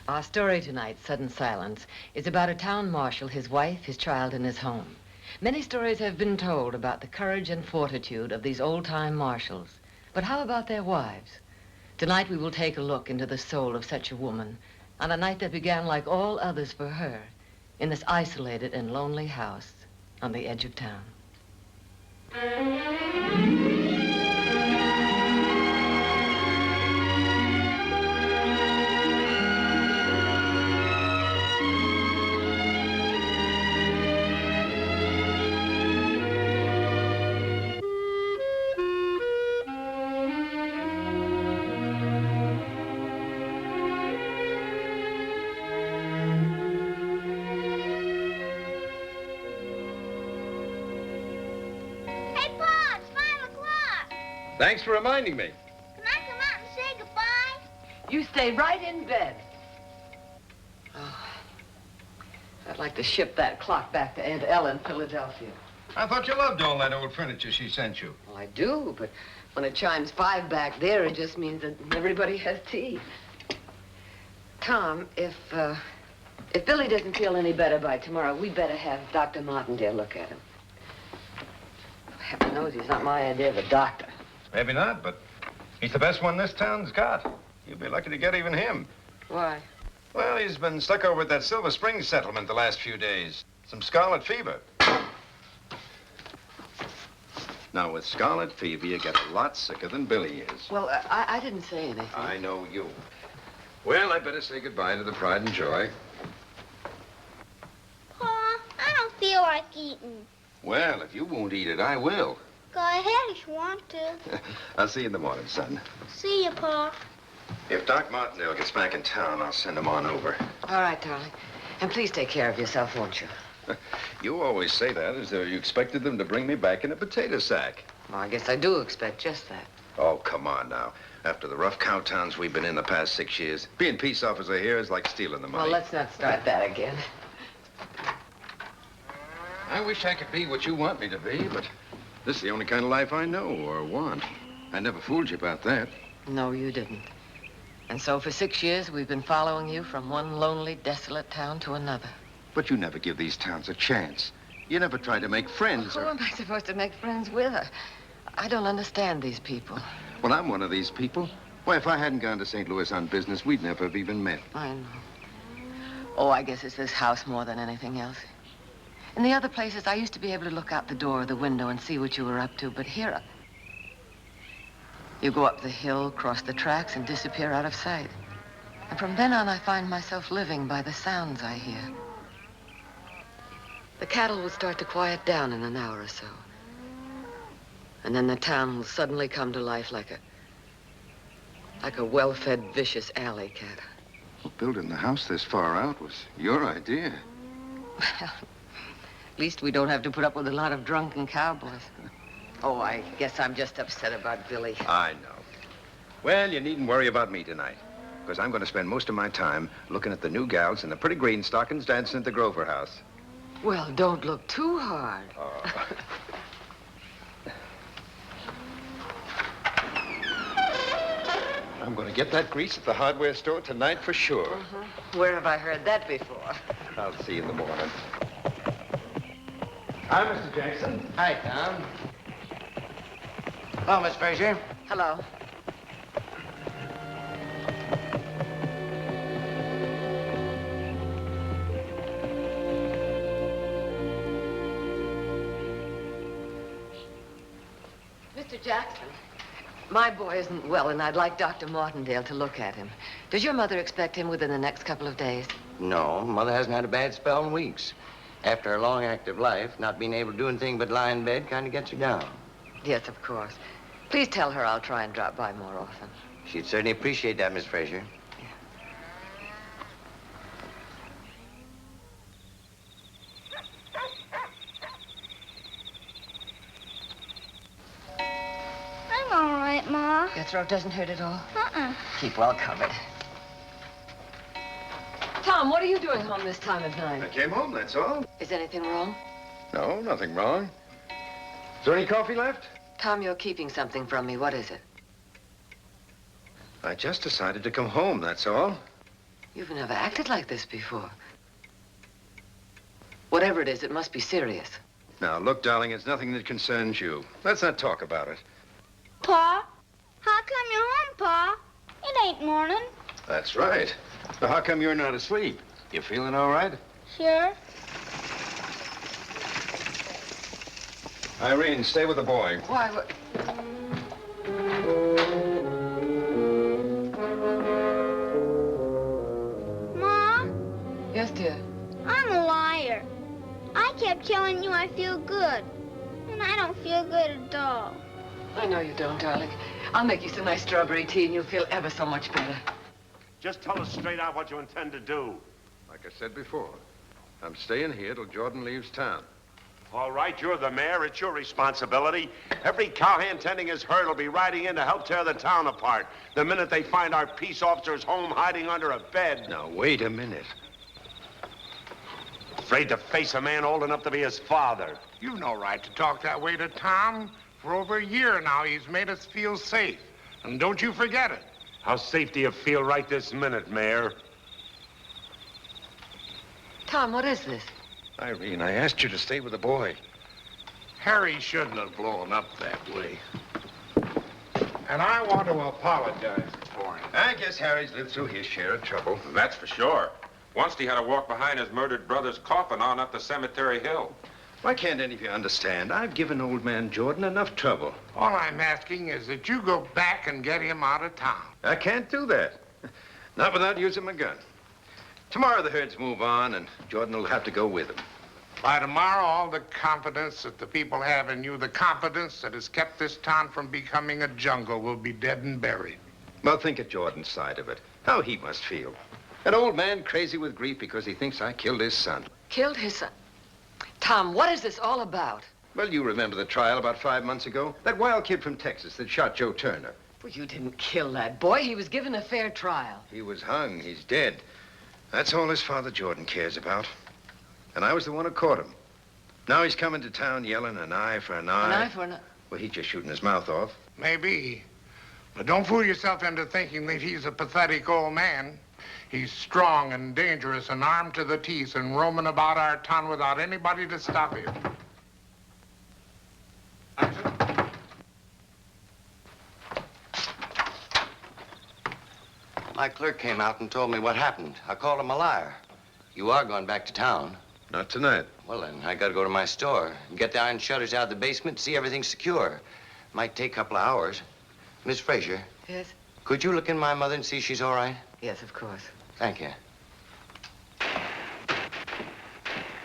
Our story tonight, Sudden Silence, is about a town marshal, his wife, his child, and his home. Many stories have been told about the courage and fortitude of these old-time marshals. But how about their wives? Tonight we will take a look into the soul of such a woman on a night that began like all others for her in this isolated and lonely house on the edge of town. Thanks for reminding me. Can I come out and say goodbye? You stay right in bed. Oh, I'd like to ship that clock back to Aunt Ellen in Philadelphia. I thought you loved all that old furniture she sent you. Well, I do, but when it chimes 5 back there, it just means that everybody has tea. Tom, if Billy doesn't feel any better by tomorrow, we'd better have Dr. Martindale look at him. Heaven knows he's not my idea of a doctor. Maybe not, but he's the best one this town's got. You'll be lucky to get even him. Why? Well, he's been stuck over at that Silver Springs settlement the last few days. Some scarlet fever. Now, with scarlet fever, you get a lot sicker than Billy is. Well, I didn't say anything. I know you. Well, I'd better say goodbye to the pride and joy. Pa, I don't feel like eating. Well, if you won't eat it, I will. Go ahead if you want to. I'll see you in the morning, son. See you, Pa. If Doc Martindale gets back in town, I'll send him on over. All right, darling. And please take care of yourself, won't you? You always say that as though you expected them to bring me back in a potato sack. Well, I guess I do expect just that. Oh, come on now. After the rough cow towns we've been in the past 6 years, being peace officer here is like stealing the money. Well, let's not start that again. I wish I could be what you want me to be, but this is the only kind of life I know or want. I never fooled you about that. No, you didn't. And so for 6 years, we've been following you from one lonely, desolate town to another. But you never give these towns a chance. You never try to make friends Who am I supposed to make friends with? I don't understand these people. Well, I'm one of these people. Why, if I hadn't gone to St. Louis on business, we'd never have even met. I know. Oh, I guess it's this house more than anything else. In the other places, I used to be able to look out the door or the window and see what you were up to, but here, you go up the hill, cross the tracks, and disappear out of sight. And from then on, I find myself living by the sounds I hear. The cattle will start to quiet down in an hour or so. And then the town will suddenly come to life like a well-fed, vicious alley cat. Well, building the house this far out was your idea. Well, at least we don't have to put up with a lot of drunken cowboys. Oh, I guess I'm just upset about Billy. I know. Well, you needn't worry about me tonight, because I'm going to spend most of my time looking at the new gals and the pretty green stockings dancing at the Grover house. Well, don't look too hard. Oh. I'm going to get that grease at the hardware store tonight for sure. Where have I heard that before? I'll see you in the morning. Hi, Mr. Jackson. Hi, Tom. Hello, Miss Frazier. Hello. Mr. Jackson, my boy isn't well, and I'd like Dr. Martindale to look at him. Does your mother expect him within the next couple of days? No, Mother hasn't had a bad spell in weeks. After a long, active life, not being able to do anything but lie in bed kind of gets her down. Yes, of course. Please tell her I'll try and drop by more often. She'd certainly appreciate that, Miss Frazier. I'm all right, Ma. Your throat doesn't hurt at all? Uh-uh. Keep well covered. Tom, what are you doing home this time of I night? came home, that's all. Is anything wrong? No, nothing wrong. Is there any coffee left? Tom, you're keeping something from me. What is it? I just decided to come home, that's all. You've never acted like this before. Whatever it is, it must be serious. Now, look, darling, it's nothing that concerns you. Let's not talk about it. Pa, how come you're home, Pa? It ain't morning. That's right. Now, how come you're not asleep? You feeling all right? Sure. Irene, stay with the boy. Why, Ma, Yes, dear. I'm a liar. I kept telling you I feel good. And I don't feel good at all. I know you don't, darling. I'll make you some nice strawberry tea and you'll feel ever so much better. Just tell us straight out what you intend to do. Like I said before, I'm staying here till Jordan leaves town. All right, you're the mayor. It's your responsibility. Every cowhand tending his herd will be riding in to help tear the town apart the minute they find our peace officers home hiding under a bed. Now, wait a minute. Afraid to face a man old enough to be his father. You've no right to talk that way to Tom. For over a year now, he's made us feel safe. And don't you forget it. How safe do you feel right this minute, Mayor? Tom, what is this? Irene, I asked you to stay with the boy. Harry shouldn't have blown up that way. And I want to apologize for him. I guess Harry's lived through his share of trouble. That's for sure. Once he had to walk behind his murdered brother's coffin on up the cemetery hill. Why can't any of you understand? I've given old man Jordan enough trouble. All I'm asking is that you go back and get him out of town. I can't do that. Not without using my gun. Tomorrow the herds move on, and Jordan will have to go with them. By tomorrow, all the confidence that the people have in you, the confidence that has kept this town from becoming a jungle, will be dead and buried. Well, think of Jordan's side of it. How he must feel. An old man crazy with grief because he thinks I killed his son. Killed his son? Tom, what is this all about? Well, you remember the trial about 5 months ago? That wild kid from Texas that shot Joe Turner. Well, you didn't kill that boy. He was given a fair trial. He was hung. He's dead. That's all his father Jordan cares about. And I was the one who caught him. Now he's coming to town yelling an eye for an eye. An eye for an eye? Well, he's just shooting his mouth off. Maybe. But don't fool yourself into thinking that he's a pathetic old man. He's strong and dangerous and armed to the teeth and roaming about our town without anybody to stop him. My clerk came out and told me what happened. I called him a liar. You are going back to town. Not tonight. Well, then, I gotta go to my store and get the iron shutters out of the basement, see everything's secure. Might take a couple of hours. Miss Fraser. Yes? Could you look in my mother and see if she's all right? Yes, of course. Thank you.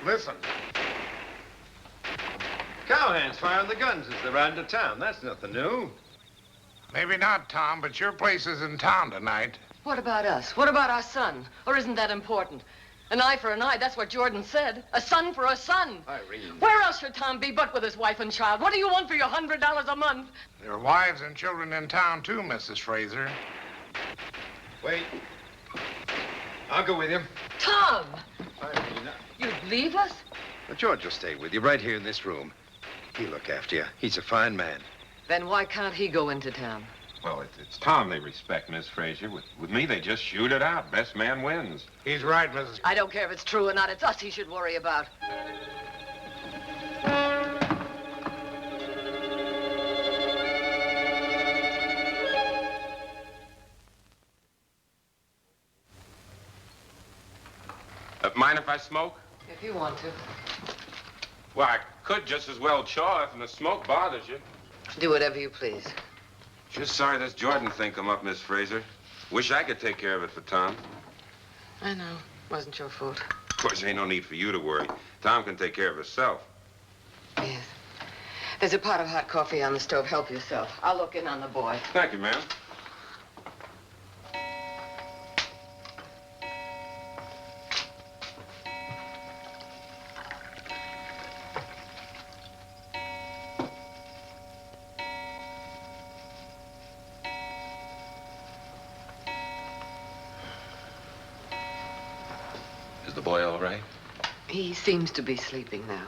Listen, Cowhands firing the guns as they ride into town. That's nothing new. maybe not, Tom, but your place is in town tonight. What about us? What about our son? Or isn't that important? An eye for an eye, that's what Jordan said. A son for a son. Irene. Where else should Tom be but with his wife and child? What do you want for your $100 a month? There are wives and children in town, too, Mrs. Fraser. Wait. I'll go with you. Tom! Irene. You'd leave us? Well, George will stay with you right here in this room. He'll look after you. He's a fine man. Then why can't he go into town? Well, it's Tom they respect, Miss Fraser. With me, they just shoot it out. Best man wins. He's right, Mrs. I don't care if it's true or not. It's us he should worry about. Mind if I smoke? If you want to. Well, I could just as well chaw if the smoke bothers you. Do whatever you please. Just sorry this Jordan thing come up, Miss Fraser. Wish I could take care of it for Tom. I know. Wasn't your fault. Of course, ain't no need for you to worry. Tom can take care of himself. Yes. There's a pot of hot coffee on the stove. Help yourself. I'll look in on the boy. Thank you, ma'am. Is the boy all right? He seems to be sleeping now.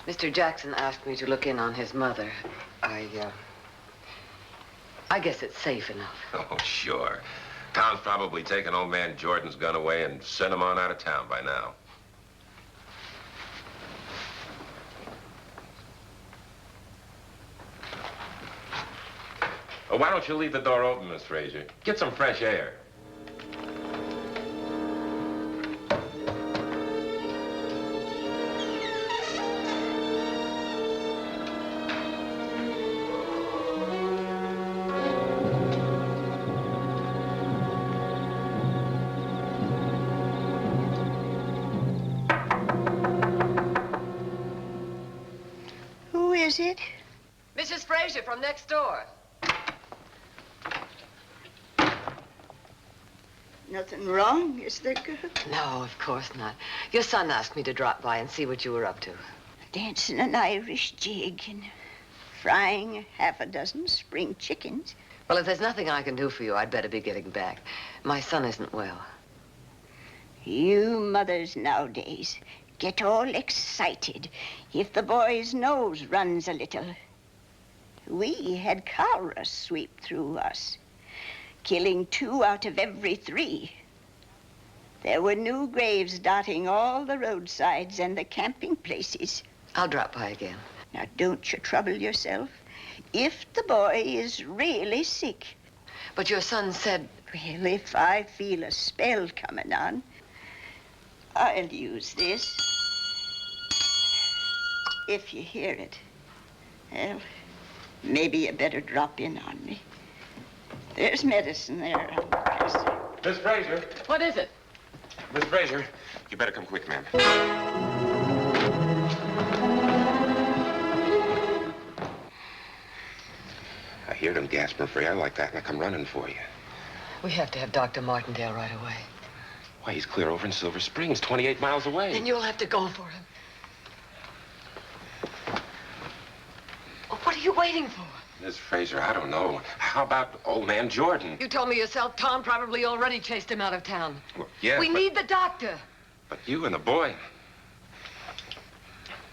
Mr. Jackson asked me to look in on his mother. I guess it's safe enough. Oh, sure. Tom's probably taken old man Jordan's gun away and sent him on out of town by now. Oh, why don't you leave the door open, Miss Fraser? Get some fresh air. Who is it? Mrs. Fraser from next door. Nothing wrong, is there, girl? No, of course not. Your son asked me to drop by and see what you were up to. Dancing an Irish jig and frying half a dozen spring chickens. Well, if there's nothing I can do for you, I'd better be getting back. My son isn't well. You mothers nowadays get all excited if the boy's nose runs a little. We had cholera sweep through us, killing 2 out of every 3. There were new graves dotting all the roadsides and the camping places. I'll drop by again. Now, don't you trouble yourself. If the boy is really sick, But your son said... well, if I feel a spell coming on, I'll use this. If you hear it, well, maybe you better drop in on me. There's medicine there on the dresser. Miss Fraser. What is it? Miss Fraser, you better come quick, ma'am. I hear them gasping for air like that, and I come running for you. We have to have Dr. Martindale right away. Why, he's clear over in Silver Springs, 28 miles away. Then you'll have to go for him. Oh, what are you waiting for? Miss Fraser, I don't know. How about old man Jordan? You told me yourself Tom probably already chased him out of town. Well, yeah, We need the doctor. But you and the boy...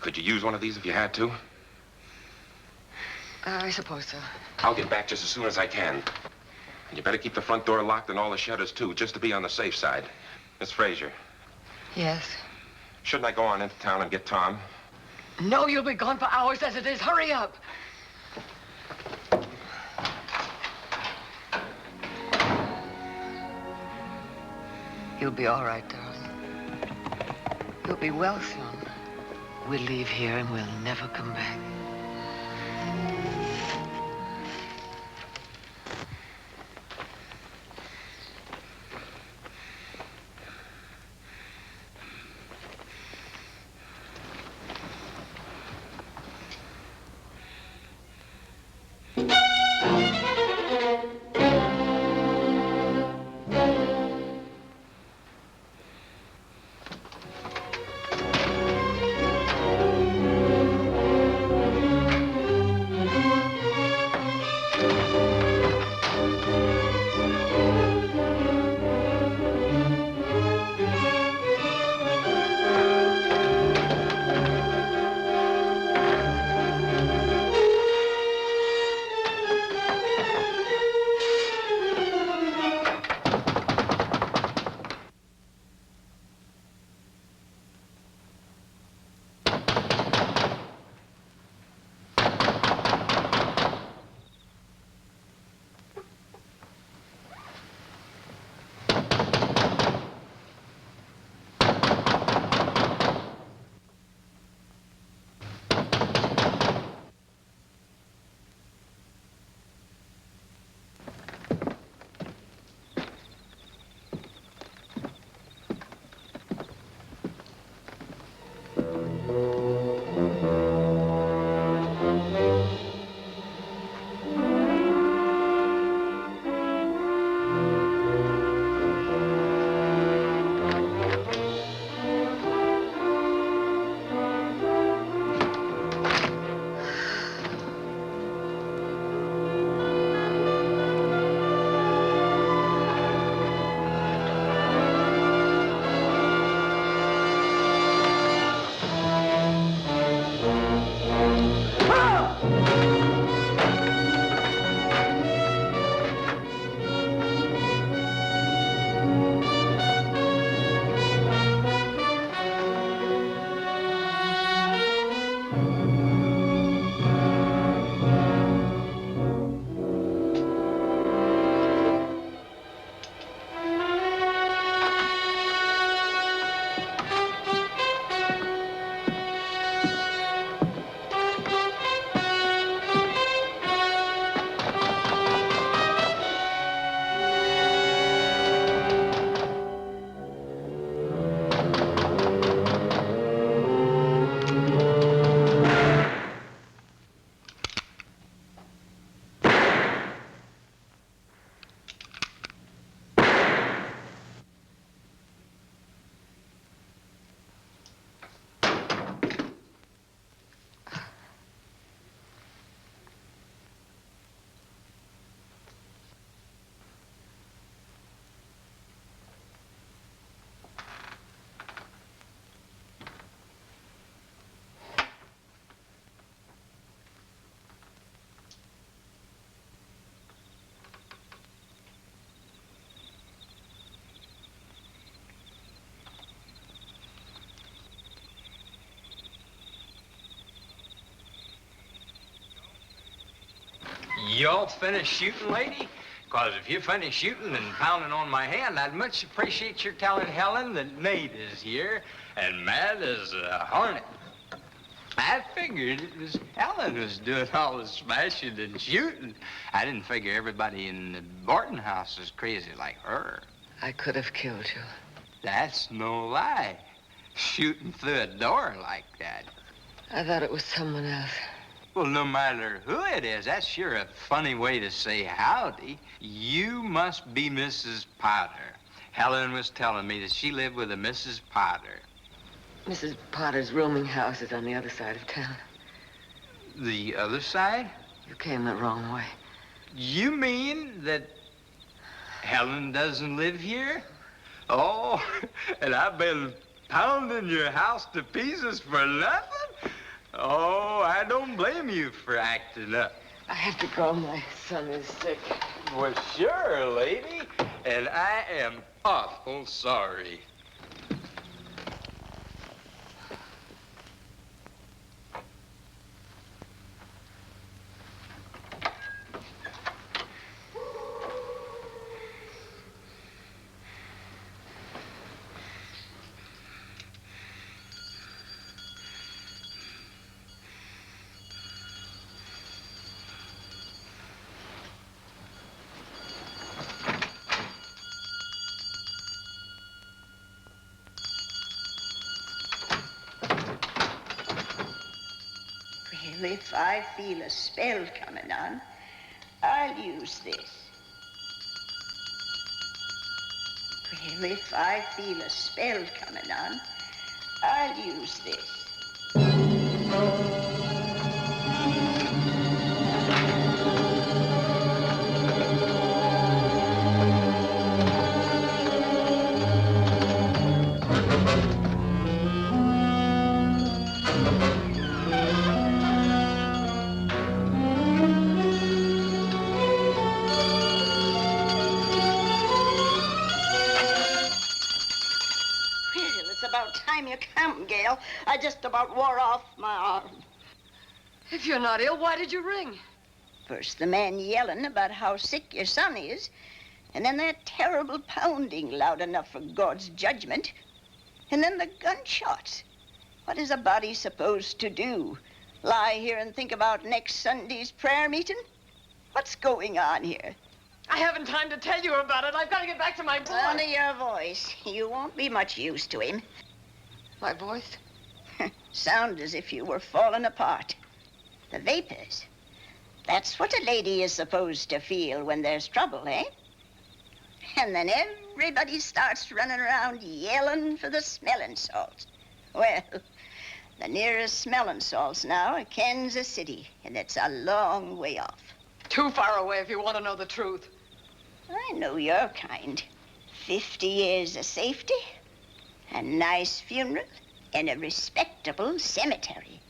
Could you use one of these if you had to? I suppose so. I'll get back just as soon as I can. And you better keep the front door locked and all the shutters, too, just to be on the safe side. Miss Fraser, Yes. shouldn't I go on into town and get Tom? No, you'll be gone for hours as it is. Hurry up. You'll be all right, darling. You'll be well soon. We'll leave here and we'll never come back. You all finished shooting, lady? Because if you finish shooting and pounding on my hand, I'd much appreciate your telling Helen that Nate is here and mad as a hornet. I figured it was Helen who's doing all the smashing and shooting. I didn't figure everybody in the boarding house was crazy like her. I could have killed you. That's no lie. Shooting through a door like that. I thought it was someone else. Well, no matter who it is, that's sure a funny way to say howdy. You must be Mrs. Potter. Helen was telling me that she lived with a Mrs. Potter. Mrs. Potter's rooming house is on the other side of town. The other side? You came the wrong way. You mean that Helen doesn't live here? Oh, and I've been pounding your house to pieces for nothing? Oh, I don't blame you for acting up. I have to go. My son is sick. Well, sure, lady. And I am awful sorry. Well, if I feel a spell coming on, I'll use this. Well, if I feel a spell coming on, I'll use this. Time you come, Gail. I just about wore off my arm. If you're not ill, why did you ring? First the man yelling about how sick your son is, and then that terrible pounding loud enough for God's judgment, and then the gunshots. What is a body supposed to do? Lie here and think about next Sunday's prayer meeting? What's going on here? I haven't time to tell you about it. I've got to get back to my boy. Sound of your voice. You won't be much use to him. My voice? Sound as if you were falling apart. The vapors. That's what a lady is supposed to feel when there's trouble, eh? And then everybody starts running around yelling for the smelling salts. Well, the nearest smelling salts now are Kansas City, and it's a long way off. Too far away if you want to know the truth. I know your kind. 50 years of safety, a nice funeral, and a respectable cemetery.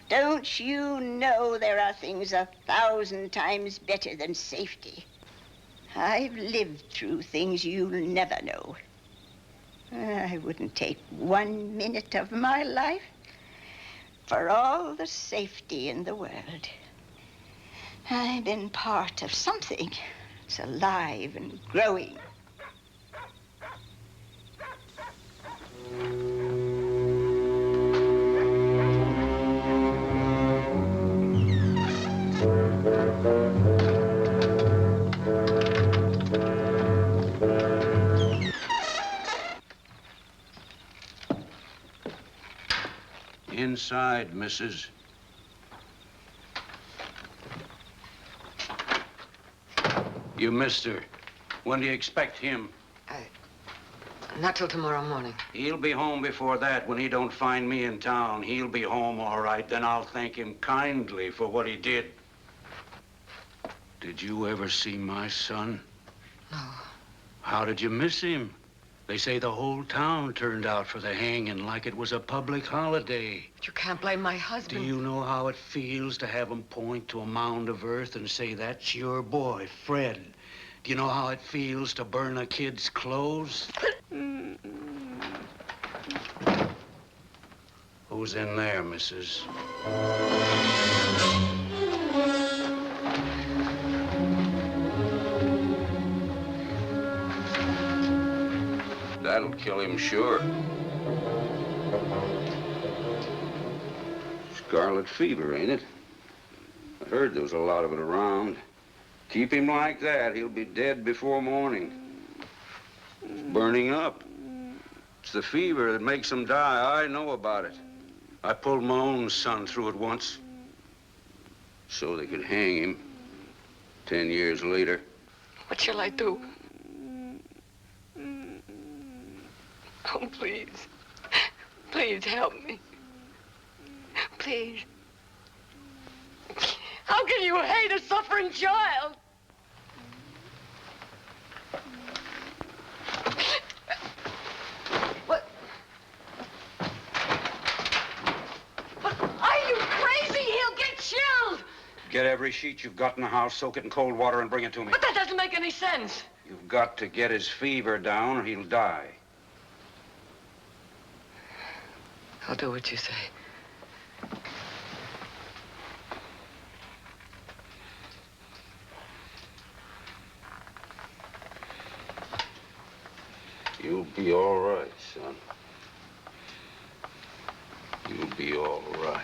Don't you know there are things 1,000 times better than safety? I've lived through things you'll never know. I wouldn't take 1 minute of my life for all the safety in the world. I've been part of something that's alive and growing. Inside, Mrs. You missed her. When do you expect him? Not till tomorrow morning. He'll be home before that. When he don't find me in town, he'll be home all right. Then I'll thank him kindly for what he did. Did you ever see my son? No. How did you miss him? They say the whole town turned out for the hanging like it was a public holiday. But you can't blame my husband. Do you know how it feels to have him point to a mound of earth and say, that's your boy, Fred? Do you know how it feels to burn a kid's clothes? Who's in there, Mrs.? kill him, sure. Scarlet fever, ain't it? I heard there was a lot of it around. Keep him like that, he'll be dead before morning. Burning up. It's the fever that makes him die. I know about it. I pulled my own son through it once. So they could hang him 10 years later. What shall I do? Oh, please. Please help me. Please. How can you hate a suffering child? What? Are you crazy? He'll get chilled. Get every sheet you've got in the house, soak it in cold water, and bring it to me. But that doesn't make any sense. You've got to get his fever down or he'll die. I'll do what you say. You'll be all right, son. You'll be all right.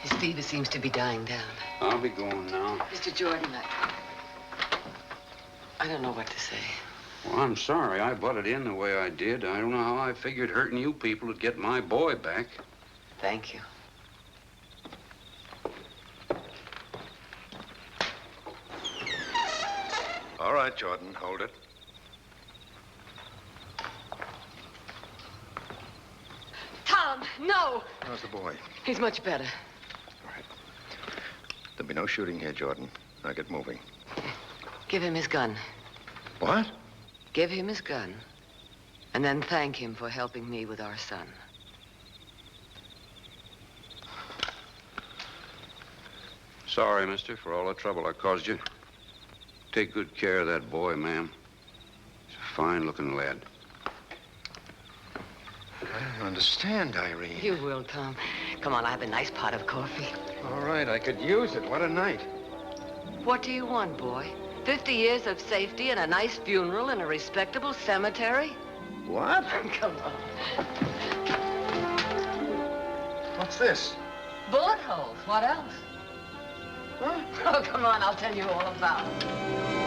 His fever seems to be dying down. I'll be going now. Mr. Jordan, I don't know what to say. Well, I'm sorry I butted in the way I did. I don't know how I figured hurting you people would get my boy back. Thank you. All right, Jordan, hold it. Tom, no! How's the boy? He's much better. All right. There'll be no shooting here, Jordan. Now get moving. Give him his gun. What? Give him his gun, and then thank him for helping me with our son. Sorry, mister, for all the trouble I caused you. Take good care of that boy, ma'am. He's a fine-looking lad. I don't understand, Irene. You will, Tom. Come on, I have a nice pot of coffee. All right, I could use it. What a night. What do you want, boy? 50 years of safety and a nice funeral in a respectable cemetery? What? Come on. What's this? Bullet holes. What else? Huh? Oh, come on, I'll tell you all about it.